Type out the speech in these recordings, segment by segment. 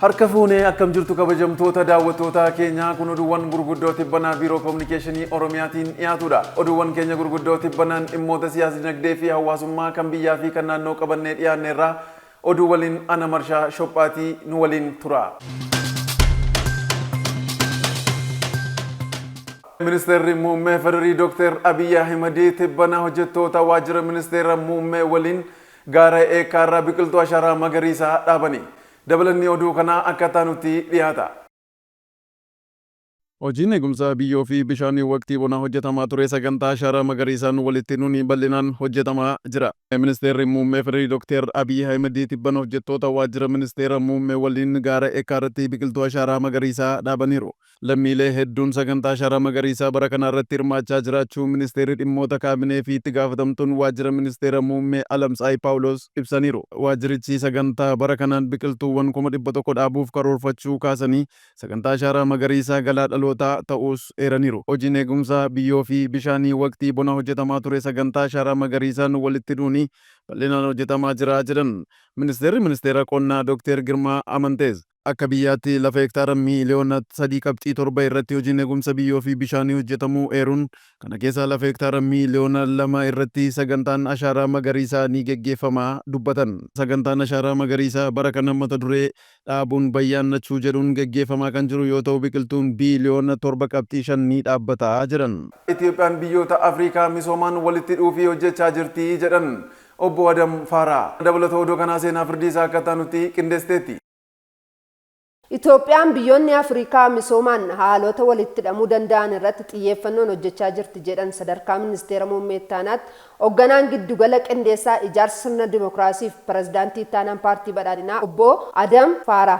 Harka fuunee akkam jirtu kabajamtoota daawwattoota keenyaa kun oduuwwan gurguddoo tibbanaa biiroo koominikeeshinii Oromiyaatiin dhiyaatudha. Oduuwwan keenya gurguddoo tibbanaan dhimmoota siyaasa dinagdee fi hawaasummaa kan biyyaa fi kan naannoo qabannee dhiyaanneerra oduu waliin ana marshaa shophaatii nu waliin tura. Ministeerri muummee Federaalii Dr. Abiy Ahmed tibbanaa hojjettoota waajjira ministeera muummee waliin gaara eekkaarraa biqiltuu ashaaraa magariisaa dhaabani. Dabalanni oduu kana akkaataa nuti dhiyaata. Hojiin eegumsa biyyoo fi bishaanii waqtii bonaa hojjetamaa ture sagantaa ashaaraa magariisaan walitti nuni bal'inaan hojjetamaa jira. Ministeerri muummee Federaalii Dr. Abiy Ahmed tibban hojjettoota waajjira ministeera muummee waliin gaara eekkaarratti biqiltuu ashaaraa magariisaa dhaabaniiru. Lammiilee hedduun sagantaa ashaaraa magariisaa bara kana irratti hirmaachaa jiraachuu ministeerri dhimmoota kaabinee fi itti gaafatamtuun waajjira ministeera muummee Alamtsaay Paawulos ibsaniiru. Waajjirichi sagantaa bara kanaan biqiltuuwwan 100,000 dhaabuuf karoorfachuu kaasanii sagantaa ashaaraa magariisaa galaa dhalootaa ta'us eeraniiru. Hojiin eegumsa biyyoo fi bishaanii waqtii bona hojjetamaa ture sagantaa ashaaraa magariisaan walitti dhuuni bal'inaan hojjetamaa jira jedhan. Ministeera qonnaa Dr. Girmaa Amantees akka biyyaatti lafa hektaara miiliyoona 3.7 irratti hojiin eegumsa biyyoo fi bishaanii hojjetamuu eeruun kana keessaa lafa hektaara miiliyoona 2 irratti sagantaan ashaaraa magariisaa ni geggeeffamaa dubbatan. Sagantaan ashaaraa magariisaa bara kana mata duree dhaabuun bayyaannachuu jedhuun geggeeffamaa kan jiru yoo ta'u biqiltuun biiliyoona 7.5 ni dhaabbataa jiran. Itoophiyaan biyyoota Afrikaa misoomaan walitti dhuufii hojjechaa jirti jedhan obbo Adam Faaraa. Dabalata oduu kanaa seenaa firdiisaa akkaataa nuti qindeesteetti. Itoophiyaan biyyoonni Afrikaa misoomaan haalota walitti hidhamuu danda'an irratti xiyyeeffannoon hojjechaa jirti jedhan sadarkaa ministeera muummee ittaanaatti hoogganaan giddugala qindeessaa ijaarsa sirna dimookiraasii fi pirezidaantii ittaanaan paartii badhaadhinaa obbo Adam Faaraa.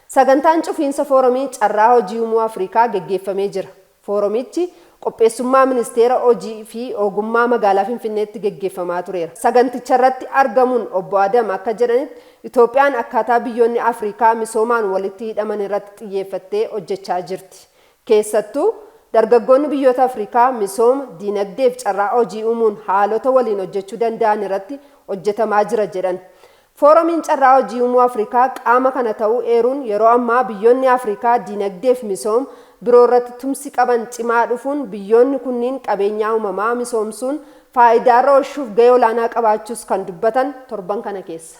Sagantaan cufiinsa foorumii carraa hojii uumuu Afrikaa geggeeffamee jira. Foorumichi qopheessummaa ministeera hojii fi ogummaa magaalaa Finfinneetti geggeeffamaa tureera. Saganticha irratti argamuun obbo Adam akka jedhanitti Itoophiyaan akkaataa biyyoonni Afrikaa misoomaan walitti hidhaman irratti xiyyeeffattee hojjechaa jirti. Keessattuu dargaggoonni biyyoota Afrikaa misooma diinagdee fi carraa hojii uumuun haalota waliin hojjechuu danda'an irratti hojjetamaa jira jedhan. Foorumiin carraa hojii uumuu Afrikaa qaama kana ta'uu eeruun yeroo ammaa biyyoonni Afrikaa diinagdee fi misooma biroo irratti tumsi qaban cimaa dhufuun biyyoonni kunniin qabeenyaa uumamaa misoomsuun faayidaa irra oolchuuf gahee olaanaa qabaachuus kan dubbatan torban kana keessa.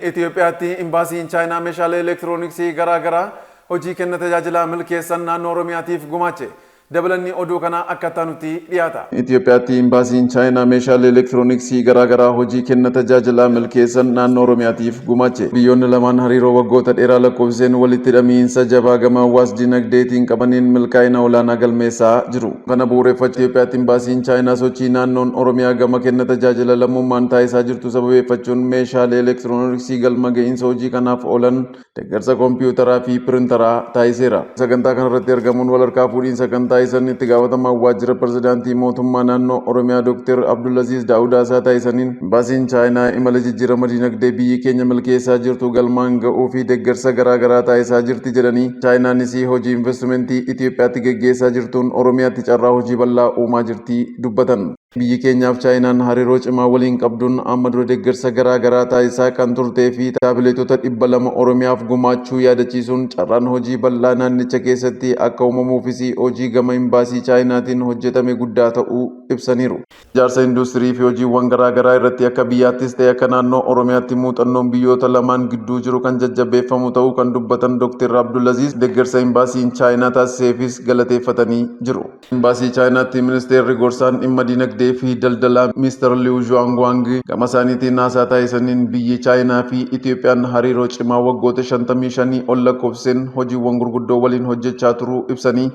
Itoophiyaatti imbaasiin Chaayinaa meeshaalee elektirooniksii garaa hojii kenna tajaajila milkeessan naannoo Oromiyaatiif gumaache. Dabalanni oduu kana akkaataa nuti dhiyaata. Itoophiyaatti imbaasiin Chaayinaa meeshaalee elektirooniksii garaa hojii kenna tajaajila milkeessan naannoo Oromiyaatiif gumaache. Biyyoonni lamaan hariiroo waggoota dheeraa lakkoofseen walitti hidhamiinsa jabaa gama hawaas dinagdeetiin qabaniin milkaa'ina olaanaa galmeessaa jiru. Kana bu'uureffachuun Itoophiyaatti imbaasiin Chaayinaa sochii naannoon Oromiyaa gama kenna tajaajila lammummaan taasisaa jirtu sababeeffachuun meeshaalee elektirooniksii galma ga'iinsa hojii kanaaf oolan deeggarsa koompiyuutaraa fi pirintaraa taasiseera. Sagantaa kanarratti argamuun walharkaa fuudhiinsa kan taasisan itti gaafatamaa waajjira pirezidaantii mootummaa naannoo Oromiyaa Dr. Abdulaziz Daawudaasaa taasisaniin imbaasiin Chaayinaa imala jijjiirama dinagdee biyyi keenya milkeessaa jirtu galmaan ga'uu fi deeggarsa garaa taasisaa jirti jedhanii Chaayinaanis hojii investimentii Itoophiyaatti geggeessaa jirtuun Oromiyaatti carraa hojii bal'aa uumaa jirti dubbatan. Biyyi keenyaaf Chaayinaan hariiroo cimaa waliin qabduun amma dura deeggarsa garaa taasisaa kan turtee fi taabileetota 200 Oromiyaaf gumaachuu yaadachiisuun carraan hojii bal'aa naannicha keessatti akka uumamuufis hojii gama imbaasii Chaayinaatiin hojjetame guddaa ta'uu ibsaniiru. Ijaarsa industirii fi hojiiwwan garaa irratti akka biyyaattis ta'e akka naannoo Oromiyaatti muuxannoon biyyoota lamaan gidduu jiru kan jajjabeeffamu ta'uu kan dubbatan Dr. Abdulaziz deeggarsa imbaasiin Chaayinaa taasiseefis galateeffatanii jiru. Imbaasii Chaayinaatti ministeerri gorsaan dhimma dinagdee fi daldalaa Mr. Liu Zhuangguang gama isaaniitiin haasaa taasisaniin biyyi Chaayinaa fi Itoophiyaan hariiroo cimaa waggoota 55 ol lakkoofseen hojiiwwan gurguddoo waliin hojjechaa turuu ibsanii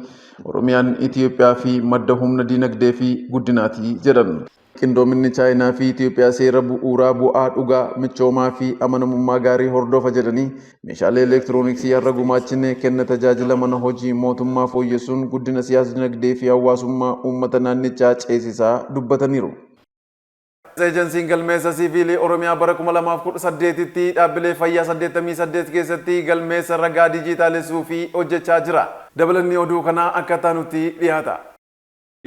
Oromiyaan Itoophiyaa fi madda humna dinagdee fi guddinaati jedhan. Qindoominni Chaayinaa fi Itoophiyaa seera bu'uuraa bu'aa dhugaa michoomaa fi amanamummaa gaarii hordofa jedhanii meeshaalee elektirooniksii har'a gumaachine kenna tajaajila mana hojii mootummaa fooyyessuun guddina siyaasa dinagdee fi hawaasummaa uummata naannichaa ceesisaa dubbataniiru. Ejensiin galmeessa siviilii Oromiyaa bara 2018tti dhaabbilee fayyaa 88 keessatti galmeessa ragaa dijitaalessuu fi hojjechaa jira. Dabalanni oduu kanaa akkaataa nuti dhiyaata.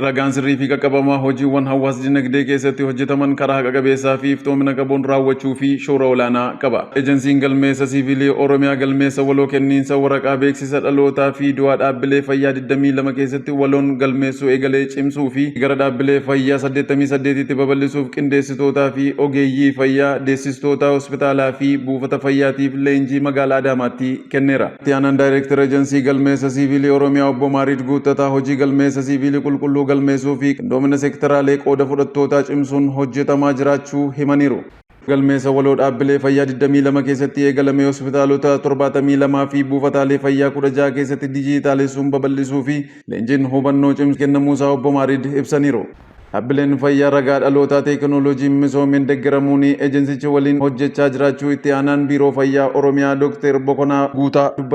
Ragaan sirrii fi qaqqabamaa hojiiwwan hawaas dinagdee keessatti hojjetaman karaa haqa qabeessaa fi iftoomina qabuun raawwachuu fi shoora olaanaa qaba. Ejensiin galmeessa siivilii Oromiyaa galmeessa waloo kenniinsa waraqaa beeksisa dhalootaa fi du'aa dhaabbilee fayyaa 22 keessatti waloon galmeessuu eegalee cimsuu fi gara dhaabbilee fayyaa 88tti babal'isuuf qindeessitootaa fi ogeeyyii fayyaa deessistoota hospitaalaa fi buufata fayyaatiif leenjii magaalaa Adaamaatti kenneera. Itti aanaan daayireektar ejensiii galmeessa siivilii Oromiyaa obbo Maarid Guuttataa hojii galmeessa siivilii qulqulluu galmeessuu fi qindoomina seektaraalee qooda fudhattootaa cimsuun hojjetamaa jiraachuu himaniiru. Galmeessa waloo dhaabbilee fayyaa 22 keessatti eegalame hospitaalota 72 fi buufataalee fayyaa 16 keessatti dijitaalessuun babal'isuu fi leenjiin hubannoo cimsu kennamuusaa obbo Maarid ibsaniiru. Dhaabbileen fayyaa ragaa dhalootaa teekinooloojiin misoomeen deeggaramuun ejensicha waliin hojjechaa jiraachuu itti aanaan biiroo fayyaa Oromiyaa Dr. Bokonaa Guutaa dubbatan.